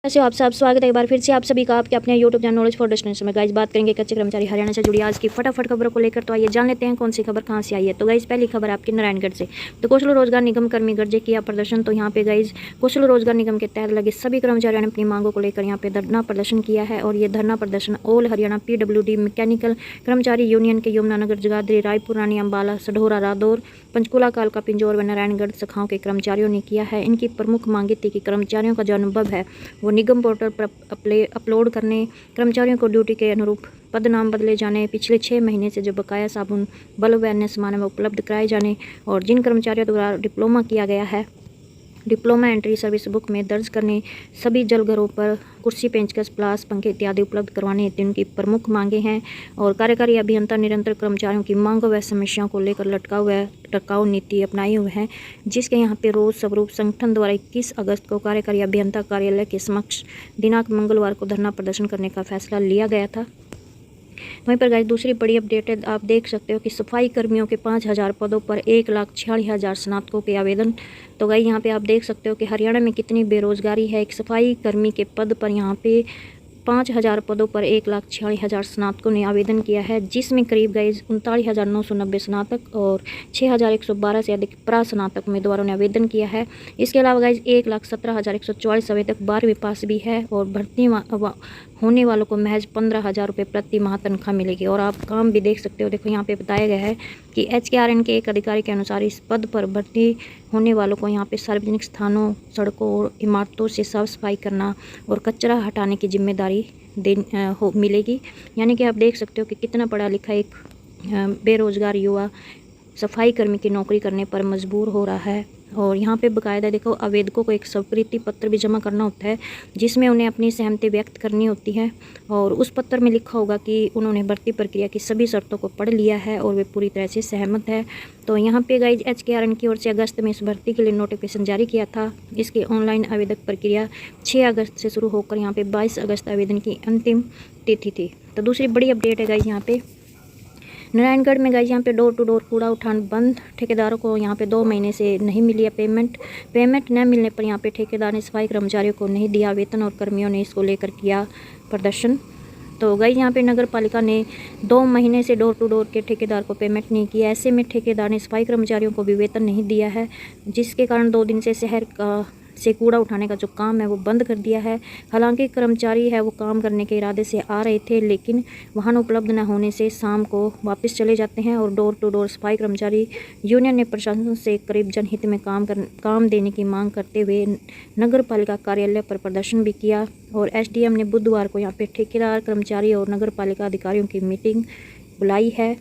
ऐसे आप सब स्वागत है एक बार फिर से आप सभी का आपके अपने YouTube channel knowledge for destination में। गाइस बात करेंगे कच्चे कर्मचारी हरियाणा से जुड़ी आज की फटाफट खबरों को लेकर। तो आइए जान लेते हैं कौन सी खबर कहां से आई है। तो गाइस पहली खबर आपकी नारायणगढ़ से। तो कौशल रोजगार निगम कर्मी गर्जे किया प्रदर्शन। तो यहाँ पे गाइस कौशल रोजगार निगम के तहत लगे सभी कर्मचारियों ने अपनी मांगों को लेकर यहाँ पे धरना प्रदर्शन किया है। और ये धरना प्रदर्शन ऑल हरियाणा PWD मैकेनिकल कर्मचारी यूनियन के यमुनानगर, जगाधरी, रायपुर, रानी, अम्बाला, सढौरा, रादौर, पंचकूला, कालका, पिंजौर व नारायणगढ़ शाखाओं के कर्मचारियों ने किया है। इनकी प्रमुख मांगे थी कि कर्मचारियों का जो अनुभव है वो निगम पोर्टल पर अपलोड करने, कर्मचारियों को ड्यूटी के अनुरूप पद नाम बदले जाने, पिछले 6 महीने से जो बकाया साबुन, बल्ब व अन्य सामान में उपलब्ध कराए जाने और जिन कर्मचारियों द्वारा डिप्लोमा किया गया है डिप्लोमा एंट्री सर्विस बुक में दर्ज करने, सभी जलघरों पर कुर्सी, पेंचकस, प्लास, पंखे इत्यादि उपलब्ध करवाने इनकी प्रमुख मांगे हैं। और कार्यकारी अभियंता निरंतर कर्मचारियों की मांगों व समस्याओं को लेकर लटकाऊ नीति अपनाए हुए हैं, जिसके यहाँ पे रोज स्वरूप संगठन द्वारा 21 अगस्त को कार्यकारी अभियंता कार्यालय के समक्ष दिनांक मंगलवार को धरना प्रदर्शन करने का फैसला लिया गया था। वहीं पर गाइस दूसरी बड़ी अपडेट है, आप देख सकते हो कि सफाई कर्मियों के 5000 पदों पर 1,46,000 स्नातकों के आवेदन। तो गाइस यहाँ पे आप देख सकते हो कि हरियाणा में कितनी बेरोजगारी है। एक सफाई कर्मी के पद पर यहाँ पे 5000 पदों पर 1,46,000 स्नातकों ने आवेदन किया है, जिसमें करीब गाइस 39,990 स्नातक और 6,112 से अधिक प्रास्नातक उम्मीदवारों ने आवेदन किया है। इसके अलावा गाइस 1,17,144 आवेदक 12वीं पास भी है और भर्ती होने वालों को महज 15,000 रुपये प्रति माह तनख्वाह मिलेगी। और आप काम भी देख सकते हो, देखो यहाँ पे बताया गया है कि HKRN के एक अधिकारी के अनुसार इस पद पर भर्ती होने वालों को यहाँ पे सार्वजनिक स्थानों, सड़कों और इमारतों से साफ सफाई करना और कचरा हटाने की जिम्मेदारी मिलेगी। यानी कि आप देख सकते हो कि कितना पढ़ा लिखा एक बेरोजगार युवा सफाई कर्मी की नौकरी करने पर मजबूर हो रहा है। और यहाँ पे बकायदा देखो आवेदकों को एक स्वीकृति पत्र भी जमा करना होता है, जिसमें उन्हें अपनी सहमति व्यक्त करनी होती है। और उस पत्र में लिखा होगा कि उन्होंने भर्ती प्रक्रिया की सभी शर्तों को पढ़ लिया है और वे पूरी तरह से सहमत है। तो यहाँ पे गाइज HKRN की ओर से अगस्त में इस भर्ती के लिए नोटिफिकेशन जारी किया था। इसकी ऑनलाइन आवेदक प्रक्रिया 6 अगस्त से शुरू होकर यहाँ पे 22 अगस्त आवेदन की अंतिम तिथि थी। तो दूसरी बड़ी अपडेट है गाइज यहाँ पे नारायणगढ़ में गाइज यहाँ पे डोर टू डोर कूड़ा उठान बंद। ठेकेदारों को यहाँ पे 2 महीने से नहीं मिली है पेमेंट न मिलने पर यहाँ पे ठेकेदार ने सफाई कर्मचारियों को नहीं दिया वेतन और कर्मियों ने इसको लेकर किया प्रदर्शन। तो गाइज यहाँ पे नगर पालिका ने 2 महीने से डोर टू डोर के ठेकेदार को पेमेंट नहीं किया। ऐसे में ठेकेदार ने सफाई कर्मचारियों को भी वेतन नहीं दिया है, जिसके कारण 2 दिन से शहर से कूड़ा उठाने का जो काम है वो बंद कर दिया है। हालांकि कर्मचारी है वो काम करने के इरादे से आ रहे थे, लेकिन वाहन उपलब्ध न होने से शाम को वापस चले जाते हैं। और डोर टू डोर सफाई कर्मचारी यूनियन ने प्रशासन से करीब जनहित में काम देने की मांग करते हुए नगर पालिका कार्यालय पर प्रदर्शन भी किया। और SDM ने बुधवार को यहाँ पे ठेकेदार, कर्मचारी और नगर पालिका अधिकारियों की मीटिंग बुलाई है।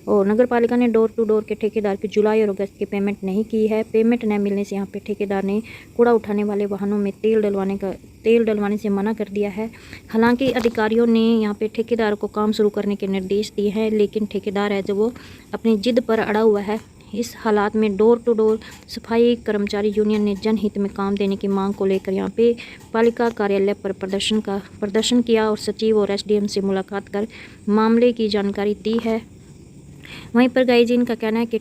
और नगर पालिका ने डोर टू डोर के ठेकेदार की जुलाई और अगस्त की पेमेंट नहीं की है। पेमेंट न मिलने से यहाँ पे ठेकेदार ने कूड़ा उठाने वाले वाहनों में तेल डलवाने से मना कर दिया है। हालांकि अधिकारियों ने यहाँ पे ठेकेदार को काम शुरू करने के निर्देश दिए हैं, लेकिन ठेकेदार है जो वो अपनी जिद पर अड़ा हुआ है। इस हालात में डोर टू डोर सफाई कर्मचारी यूनियन ने जनहित में काम देने की मांग को लेकर यहाँ पे पालिका कार्यालय पर प्रदर्शन किया और सचिव और SDM से मुलाकात कर मामले की जानकारी दी है। वहीं पर गाइज इनका कहना है कि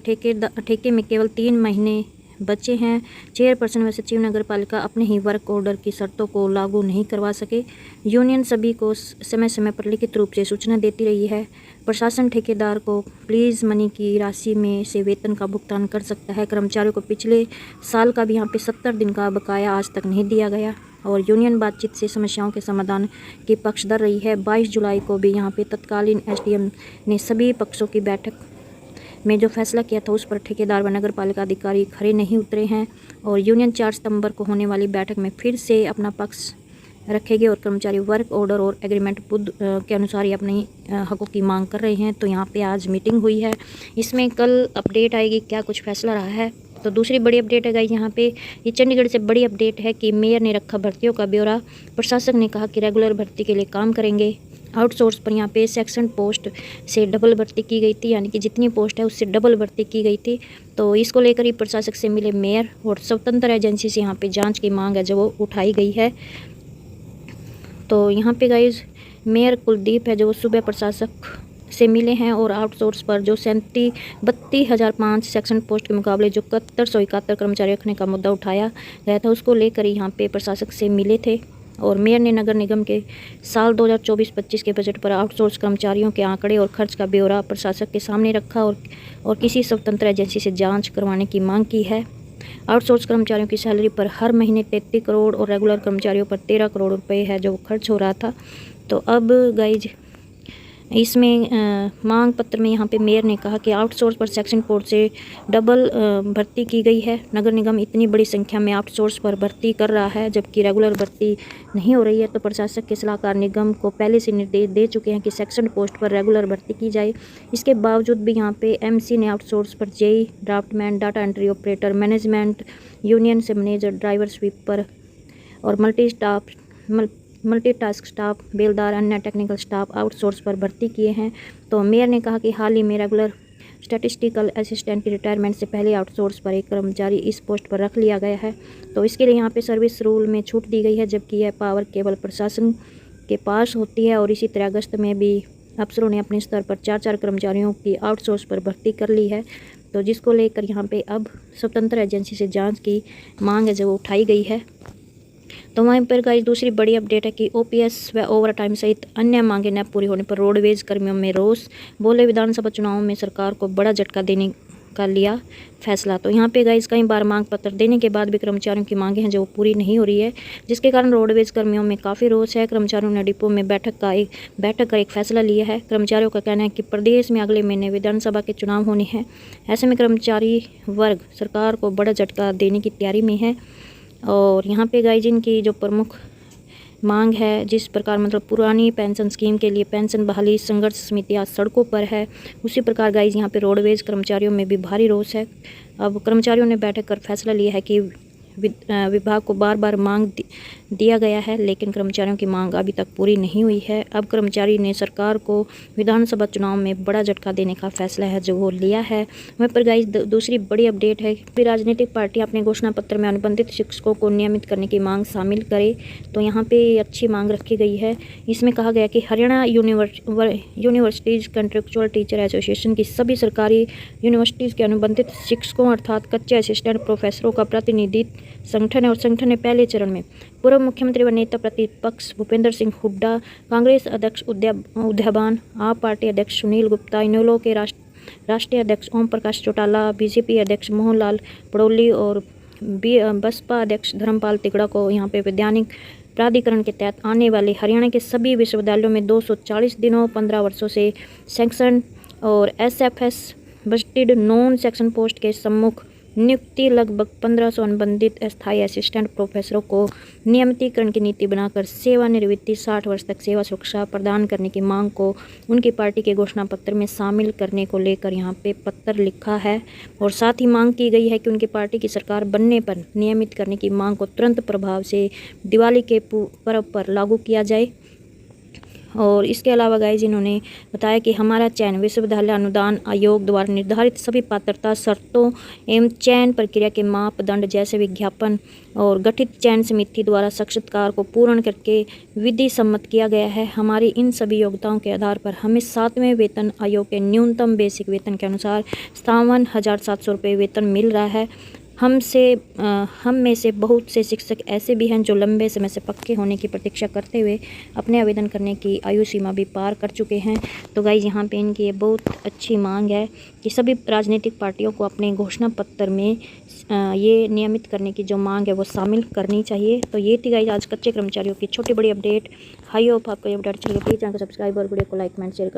ठेके में केवल 3 महीने बचे हैं। चेयरपर्सन व सचिव नगर पालिका अपने ही वर्क ऑर्डर की शर्तों को लागू नहीं करवा सके। यूनियन सभी को समय समय पर लिखित रूप से सूचना देती रही है। प्रशासन ठेकेदार को प्लीज़ मनी की राशि में से वेतन का भुगतान कर सकता है। कर्मचारियों को पिछले साल का भी यहाँ पे 70 दिन का बकाया आज तक नहीं दिया गया। और यूनियन बातचीत से समस्याओं के समाधान की पक्षधर रही है। 22 जुलाई को भी यहाँ पे तत्कालीन SDM ने सभी पक्षों की बैठक में जो फैसला किया था उस पर ठेकेदार व नगर पालिका अधिकारी खड़े नहीं उतरे हैं। और यूनियन 4 सितंबर को होने वाली बैठक में फिर से अपना पक्ष रखेंगे और कर्मचारी वर्क ऑर्डर और एग्रीमेंट के अनुसार ही अपने हकों की मांग कर रहे हैं। तो यहाँ पे आज मीटिंग हुई है, इसमें कल अपडेट आएगी क्या कुछ फैसला रहा है। तो दूसरी बड़ी अपडेट है गाइस यहाँ पे ये चंडीगढ़ से बड़ी अपडेट है कि मेयर ने रखा भर्तियों का ब्यौरा। प्रशासक ने कहा कि रेगुलर भर्ती के लिए काम करेंगे। आउटसोर्स पर यहाँ पे सेक्शन पोस्ट से डबल भर्ती की गई थी, यानी कि जितनी पोस्ट है उससे डबल भर्ती की गई थी। तो इसको लेकर ही प्रशासक से मिले मेयर और स्वतंत्र एजेंसी से यहाँ पे जांच की मांग है जो वो उठाई गई है। तो यहाँ पे गाइज मेयर कुलदीप है जो वो सुबह प्रशासक से मिले हैं और आउटसोर्स पर जो 32,005 सेक्शन पोस्ट के मुकाबले जो 7171 कर्मचारी रखने का मुद्दा उठाया गया था उसको लेकर यहाँ पे प्रशासक से मिले थे। और मेयर ने नगर निगम के साल 2024-25 के बजट पर आउटसोर्स कर्मचारियों के आंकड़े और खर्च का ब्यौरा प्रशासक के सामने रखा और किसी स्वतंत्र एजेंसी से जांच करवाने की मांग की है। आउटसोर्स कर्मचारियों की सैलरी पर हर महीने 33 करोड़ और रेगुलर कर्मचारियों पर 13 करोड़ रुपए है जो खर्च हो रहा था। तो अब गाइज इसमें मांग पत्र में यहाँ पे मेयर ने कहा कि आउटसोर्स पर सेक्शन कोर्ट से डबल भर्ती की गई है। नगर निगम इतनी बड़ी संख्या में आउटसोर्स पर भर्ती कर रहा है जबकि रेगुलर भर्ती नहीं हो रही है, तो प्रशासक के सलाहकार निगम को पहले से निर्देश दे चुके हैं कि सेक्शन पोस्ट पर रेगुलर भर्ती की जाए। इसके बावजूद भी यहाँ पे एमसी ने आउटसोर्स पर JE, draftman, data entry operator, management union से मैनेजर, ड्राइवर, स्वीपर और मल्टीटास्क स्टाफ, बेलदार, अन्य टेक्निकल स्टाफ आउटसोर्स पर भर्ती किए हैं। तो मेयर ने कहा कि हाल ही में रेगुलर स्टैटिस्टिकल असिस्टेंट की रिटायरमेंट से पहले आउटसोर्स पर एक कर्मचारी इस पोस्ट पर रख लिया गया है, तो इसके लिए यहाँ पे सर्विस रूल में छूट दी गई है, जबकि यह पावर केवल प्रशासन के पास होती है। और इसी तरह अगस्त में भी अफसरों ने अपने स्तर पर 4 कर्मचारियों की आउटसोर्स पर भर्ती कर ली है, तो जिसको लेकर यहाँ पे अब स्वतंत्र एजेंसी से जाँच की मांग है जो वो उठाई गई है। तो वहीं पर गाइस दूसरी बड़ी अपडेट है कि ओपीएस व ओवर टाइम सहित अन्य मांगें न पूरी होने पर रोडवेज कर्मियों में रोष। बोले विधानसभा चुनावों में सरकार को बड़ा झटका देने का लिया फैसला। तो यहाँ पे गाइस कई बार मांग पत्र देने के बाद भी कर्मचारियों की मांगें हैं जो पूरी नहीं हो रही है, जिसके कारण रोडवेज कर्मियों में काफ़ी रोष है। कर्मचारियों ने डिपो में बैठक कर एक फैसला लिया है। कर्मचारियों का कहना है कि प्रदेश में अगले महीने विधानसभा के चुनाव होने हैं, ऐसे में कर्मचारी वर्ग सरकार को बड़ा झटका देने की तैयारी में है। और यहाँ पे गाइज इनकी जो प्रमुख मांग है, जिस प्रकार मतलब पुरानी पेंशन स्कीम के लिए पेंशन बहाली संघर्ष समिति आज सड़कों पर है, उसी प्रकार गाइज यहाँ पे रोडवेज कर्मचारियों में भी भारी रोष है। अब कर्मचारियों ने बैठक कर फैसला लिया है कि विभाग को बार बार मांग दिया गया है, लेकिन कर्मचारियों की मांग अभी तक पूरी नहीं हुई है। अब कर्मचारी ने सरकार को विधानसभा चुनाव में बड़ा झटका देने का फैसला है जो वो लिया है। वहीं पर गाइस दूसरी बड़ी अपडेट है कि राजनीतिक पार्टी अपने घोषणा पत्र में अनुबंधित शिक्षकों को नियमित करने की मांग शामिल करे, तो यहाँ पे अच्छी मांग रखी गई है। इसमें कहा गया कि Haryana universities contractual teacher association की सभी सरकारी यूनिवर्सिटीज़ के अनुबंधित शिक्षकों अर्थात कच्चे असिस्टेंट प्रोफेसरों का प्रतिनिधित्व संगठन है और संगठन ने पहले चरण में पूर्व मुख्यमंत्री व नेता प्रतिपक्ष भूपेंद्र सिंह हुड्डा, कांग्रेस अध्यक्ष उदयभान, आप पार्टी अध्यक्ष सुनील गुप्ता, इनेलो के राष्ट्रीय अध्यक्ष ओम प्रकाश चौटाला, बीजेपी अध्यक्ष मोहनलाल पड़ोली और बसपा अध्यक्ष धर्मपाल तिगड़ा को यहाँ पे वैधानिक प्राधिकरण के तहत आने वाले हरियाणा के सभी विश्वविद्यालयों में 240 दिनों 15 वर्षों से सेक्शन और SFS budgeted non section post के सम्मुख नियुक्ति लगभग 1500 अनुबंधित अस्थायी असिस्टेंट प्रोफेसरों को नियमितीकरण की नीति बनाकर सेवानिवृत्ति 60 वर्ष तक सेवा सुरक्षा प्रदान करने की मांग को उनकी पार्टी के घोषणा पत्र में शामिल करने को लेकर यहाँ पे पत्र लिखा है। और साथ ही मांग की गई है कि उनकी पार्टी की सरकार बनने पर नियमित करने की मांग को तुरंत प्रभाव से दिवाली के पर्व पर लागू किया जाए। और इसके अलावा गाइज इन्होंने बताया कि हमारा चयन विश्वविद्यालय अनुदान आयोग द्वारा निर्धारित सभी पात्रता शर्तों एवं चयन प्रक्रिया के मापदंड जैसे विज्ञापन और गठित चयन समिति द्वारा साक्षात्कार को पूर्ण करके विधि सम्मत किया गया है। हमारी इन सभी योग्यताओं के आधार पर हमें 7वें वेतन आयोग के न्यूनतम बेसिक वेतन के अनुसार 57,700 रुपये वेतन मिल रहा है। हम में से बहुत से शिक्षक ऐसे भी हैं जो लंबे समय से पक्के होने की प्रतीक्षा करते हुए अपने आवेदन करने की आयु सीमा भी पार कर चुके हैं। तो गाइज यहाँ पे इनकी ये बहुत अच्छी मांग है कि सभी राजनीतिक पार्टियों को अपने घोषणा पत्र में ये नियमित करने की जो मांग है वो शामिल करनी चाहिए। तो ये थी गाइज आज कच्चे कर्मचारियों की छोटी बड़ी अपडेट। हाई होप आपको ये अपडेट अच्छी लगी, प्लीज़ चैनल को सब्सक्राइब और वीडियो को लाइक कमेंट शेयर